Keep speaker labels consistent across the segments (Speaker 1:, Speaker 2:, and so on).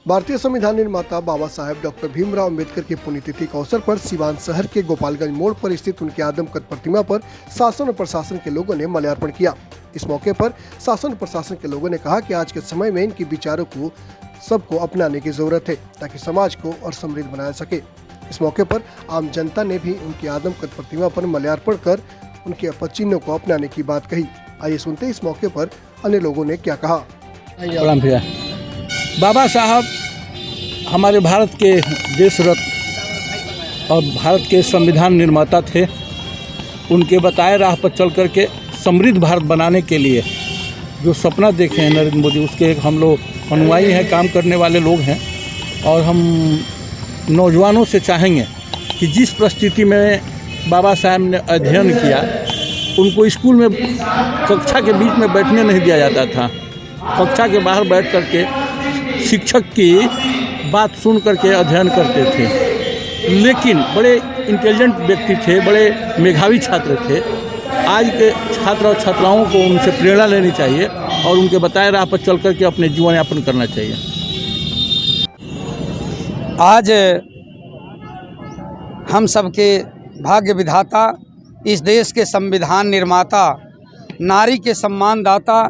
Speaker 1: भारतीय संविधान निर्माता बाबा साहेब डॉक्टर भीमराव अंबेडकर की पुण्यतिथि के अवसर पर सिवान शहर के गोपालगंज मोड़ पर स्थित उनकी आदमकद प्रतिमा पर शासन और प्रशासन के लोगों ने माल्यार्पण किया। इस मौके पर शासन और प्रशासन के लोगों ने कहा कि आज के समय में इनके विचारों को सबको अपनाने की जरूरत है ताकि समाज को और समृद्ध बनाया सके। इस मौके पर आम जनता ने भी उनकी आदमकद प्रतिमा पर माल्यार्पण कर उनके पदचिन्हों को अपनाने की बात कही। आइए सुनते इस मौके पर अन्य लोगों ने क्या कहा।
Speaker 2: बाबा साहब हमारे भारत के देश रत्न और भारत के संविधान निर्माता थे। उनके बताए राह पर चल कर के समृद्ध भारत बनाने के लिए जो सपना देखे हैं नरेंद्र मोदी, उसके हम लोग अनुयायी हैं, काम करने वाले लोग हैं। और हम नौजवानों से चाहेंगे कि जिस परिस्थिति में बाबा साहब ने अध्ययन किया, उनको स्कूल में कक्षा के बीच में बैठने नहीं दिया जाता था। कक्षा के बाहर बैठ कर के शिक्षक की बात सुन करके अध्ययन करते थे, लेकिन बड़े इंटेलिजेंट व्यक्ति थे, बड़े मेधावी छात्र थे। आज के छात्र और छात्राओं को उनसे प्रेरणा लेनी चाहिए और उनके बताए राह पर चल करके अपने जीवन यापन करना चाहिए।
Speaker 3: आज हम सबके भाग्य विधाता, इस देश के संविधान निर्माता, नारी के सम्मानदाता,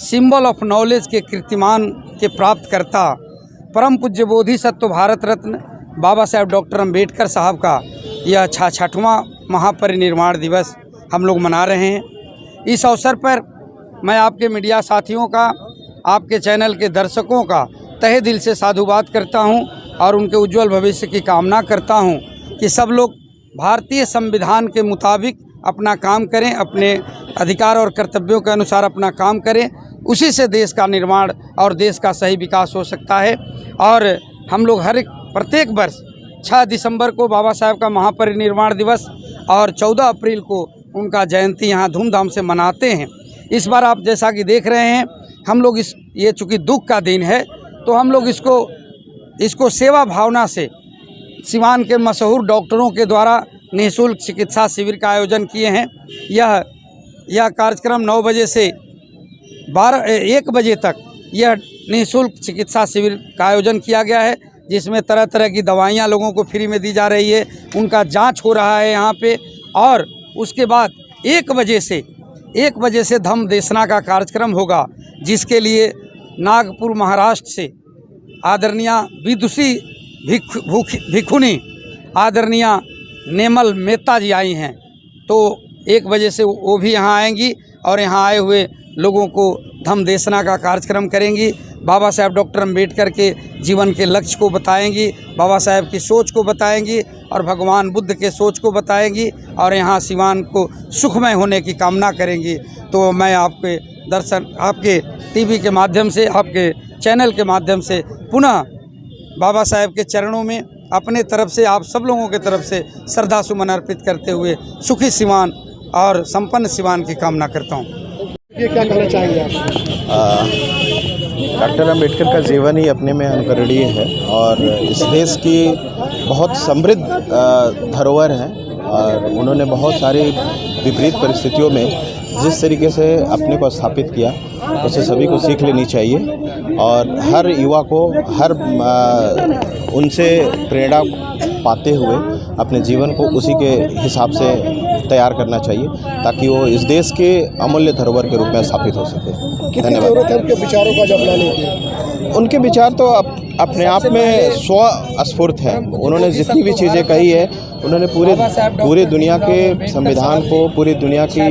Speaker 3: सिंबल ऑफ नॉलेज के कीर्तिमान के प्राप्त करता, परम पूज्य बोधिसत्व भारत रत्न बाबा साहेब डॉक्टर अंबेडकर साहब का यह 66वां महापरिनिर्वाण दिवस हम लोग मना रहे हैं। इस अवसर पर मैं आपके मीडिया साथियों का, आपके चैनल के दर्शकों का तहे दिल से साधुवाद करता हूं और उनके उज्जवल भविष्य की कामना करता हूं कि सब लोग भारतीय संविधान के मुताबिक अपना काम करें, अपने अधिकार और कर्तव्यों के अनुसार अपना काम करें। उसी से देश का निर्माण और देश का सही विकास हो सकता है। और हम लोग प्रत्येक वर्ष 6 दिसंबर को बाबा साहेब का महापरिनिर्वाण दिवस और 14 अप्रैल को उनका जयंती यहाँ धूमधाम से मनाते हैं। इस बार आप जैसा कि देख रहे हैं, हम लोग ये चूँकि दुख का दिन है, तो हम लोग इसको सेवा भावना से सिवान के मशहूर डॉक्टरों के द्वारा निःशुल्क चिकित्सा शिविर का आयोजन किए हैं। यह कार्यक्रम 9 बजे से 1 बजे तक यह निःशुल्क चिकित्सा शिविर का आयोजन किया गया है, जिसमें तरह तरह की दवाइयाँ लोगों को फ्री में दी जा रही है। उनका जांच हो रहा है यहाँ पे। और उसके बाद 1 बजे से धम्म देशना का कार्यक्रम होगा, जिसके लिए नागपुर महाराष्ट्र से आदरणीय विदुषी भिखुनी आदरणीय नेमल मेहता जी आई हैं। तो 1 बजे से वो भी यहाँ आएंगी और यहाँ आए हुए लोगों को धम्म देशना का कार्यक्रम करेंगी। बाबा साहेब डॉक्टर अंबेडकर के जीवन के लक्ष्य को बताएंगी, बाबा साहेब की सोच को बताएंगी और भगवान बुद्ध के सोच को बताएंगी और यहाँ सिवान को सुखमय होने की कामना करेंगी। तो मैं आपके टीवी के माध्यम से, आपके चैनल के माध्यम से पुनः बाबा साहेब के चरणों में अपने तरफ से, आप सब लोगों के तरफ से श्रद्धा सुमन अर्पित करते हुए सुखी सिवान और संपन्न सिवान की कामना करता हूँ।
Speaker 1: ये क्या कहना चाहेंगे आप?
Speaker 4: डॉक्टर अंबेडकर का जीवन ही अपने में अनुकरणीय है और इस देश की बहुत समृद्ध धरोहर है। और उन्होंने बहुत सारी विपरीत परिस्थितियों में जिस तरीके से अपने को स्थापित किया, उसे सभी को सीख लेनी चाहिए और हर युवा को उनसे प्रेरणा पाते हुए अपने जीवन को उसी के हिसाब से तैयार करना चाहिए, ताकि वो इस देश के अमूल्य धरोहर के रूप में स्थापित हो सके।
Speaker 1: कितनी जरूरत है उनके विचारों का अपनाने की?
Speaker 4: उनके विचार तो अपने आप में स्वस्फूर्त है। उन्होंने जितनी भी चीज़ें कही है, उन्होंने पूरे दुनिया के संविधान को, पूरी दुनिया की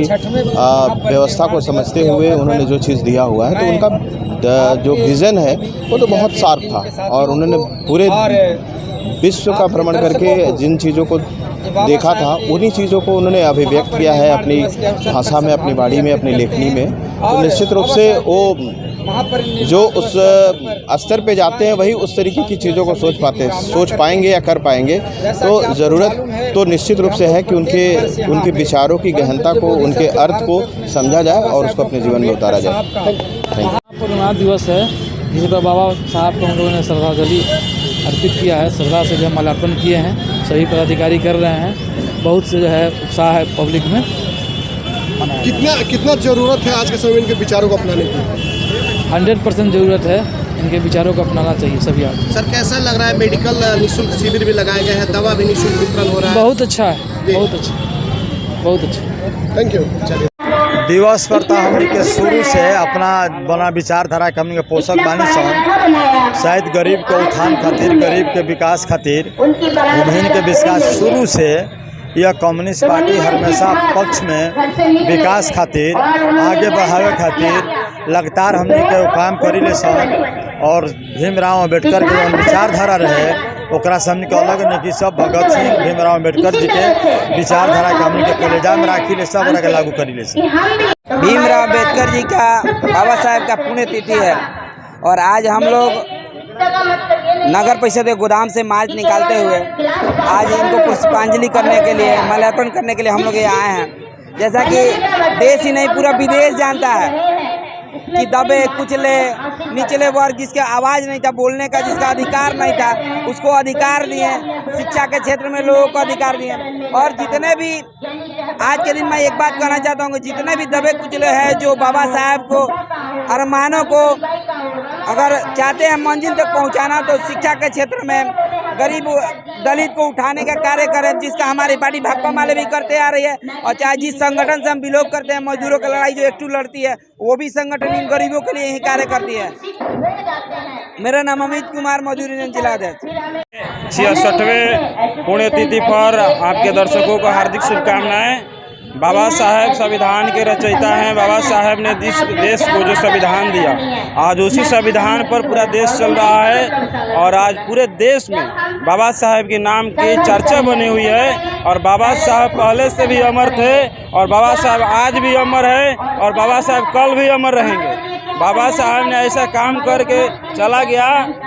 Speaker 4: व्यवस्था को समझते हुए उन्होंने जो चीज़ दिया हुआ है, तो उनका जो विज़न है वो तो बहुत शार्प था। और उन्होंने पूरे विश्व का भ्रमण करके जिन चीज़ों को देखा था, उन्हीं चीज़ों को उन्होंने अभिव्यक्त किया है अपनी भाषा में, अपनी वाणी में, अपनी लेखनी में। तो निश्चित रूप से वो जो उस स्तर पे जाते हैं, वही उस तरीके की चीज़ों को सोच पाएंगे या कर पाएंगे। तो ज़रूरत तो निश्चित रूप से है कि उनके विचारों की गहनता को, उनके अर्थ को समझा जाए और उसको अपने जीवन में उतारा जाए।
Speaker 5: परिनिर्वाण दिवस है, जिस पर बाबा साहब को हम लोगों ने श्रद्धांजलि अर्पित किया है, श्रद्धा से जो माल्यार्पण किए हैं, सभी पदाधिकारी कर रहे हैं। बहुत से जो है उत्साह है पब्लिक में।
Speaker 1: कितना ज़रूरत है आज के समय में इनके विचारों को अपनाने की?
Speaker 5: 100% ज़रूरत है। उनके विचारों को अपनाना चाहिए सभी आदमी।
Speaker 1: सर कैसा लग रहा है, मेडिकल निःशुल्क शिविर भी लगाए गए हैं, दवा भी निःशुल्क वितरण हो रहा है?
Speaker 5: बहुत अच्छा है, बहुत अच्छा, बहुत अच्छा।
Speaker 1: Thank you. चलिए
Speaker 6: दिवस पर तो हमनी के शुरू से अपना बना विचारधारा के हमनी के पोषक बानी सन, शायद गरीब के उत्थान खातिर, गरीब के विकास खातिर, विभिन्न के विकास शुरू से यह कम्युनिस्ट पार्टी हमेशा पक्ष में विकास खातिर, आगे बढ़ावे खातिर लगातार हमनी के काम करी ले सन। और भीमराव अम्बेडकर के जो विचारधारा रहे ओकरा से हमनी के अलग नहीं कि सब भगत सिंह भीमराव अम्बेडकर जी के विचारधारा के हमनी के कलेजा में राखी ले, सब ओकरा के लागू करी ले।
Speaker 7: भीमराव अम्बेडकर जी का, बाबा साहेब का पुण्यतिथि है और आज हम लोग नगर परिषद के गोदाम से मार्च निकालते हुए आज इनको पुष्पांजलि करने के लिए, माल्यार्पण करने के लिए हम लोग यहाँ आए हैं। जैसा कि देश ही नहीं पूरा विदेश जानता है कि दबे कुचले निचले वर्ग, जिसके आवाज़ नहीं था बोलने का, जिसका अधिकार नहीं था, उसको अधिकार दिए। शिक्षा के क्षेत्र में लोगों को अधिकार दिए। और जितने भी आज के दिन मैं एक बात कहना चाहता हूँ, जितने भी दबे कुचले हैं जो बाबा साहब को अरमानों को अगर चाहते हैं मंजिल तक पहुँचाना, तो शिक्षा के क्षेत्र में गरीब दलित को उठाने का कार्य करें, जिसका हमारी पार्टी भाकपा माले भी करते आ रही है। और चाहे जिस संगठन से हम बिलोंग करते हैं, मजदूरों की लड़ाई जो एकटू लड़ती है, वो भी संगठन इन गरीबों के लिए यही कार्य करती है। मेरा नाम अमित कुमार, मजदूर यूनियन जिला अध्यक्ष।
Speaker 8: 66वें पुण्यतिथि पर आपके दर्शकों को हार्दिक शुभकामनाएं। बाबा साहेब संविधान के रचयिता हैं। बाबा साहेब ने देश को जो संविधान दिया, आज उसी संविधान पर पूरा देश चल रहा है। और आज पूरे देश में बाबा साहेब के नाम की चर्चा बनी हुई है। और बाबा साहब पहले से भी अमर थे और बाबा साहब आज भी अमर है और बाबा साहब कल भी अमर रहेंगे। बाबा साहब ने ऐसा काम करके चला गया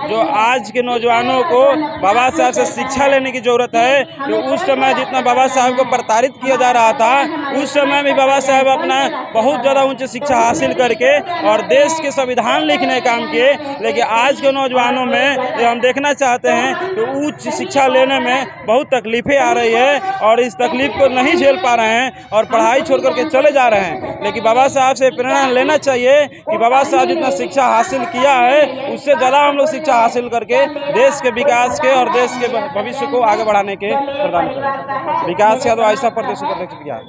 Speaker 8: जो आज के नौजवानों को बाबा साहब से शिक्षा लेने की ज़रूरत है। तो उस समय जितना बाबा साहब को प्रताड़ित किया जा रहा था, उस समय भी बाबा साहब अपना बहुत ज़्यादा उच्च शिक्षा हासिल करके और देश के संविधान लिखने का काम किए। लेकिन आज के नौजवानों में ये हम देखना चाहते हैं कि उच्च शिक्षा लेने में बहुत तकलीफ़ें आ रही है और इस तकलीफ़ को नहीं झेल पा रहे हैं और पढ़ाई छोड़ करके चले जा रहे हैं। लेकिन बाबा साहब से प्रेरणा लेना चाहिए कि बाबा साहब जितना शिक्षा हासिल किया है, उससे ज़्यादा हम लोग शिक्षा हासिल करके देश के विकास के और देश के भविष्य को आगे बढ़ाने के प्रदान करें। विकास का तो ऐसा प्रदेश उपाध्यक्ष बिहार।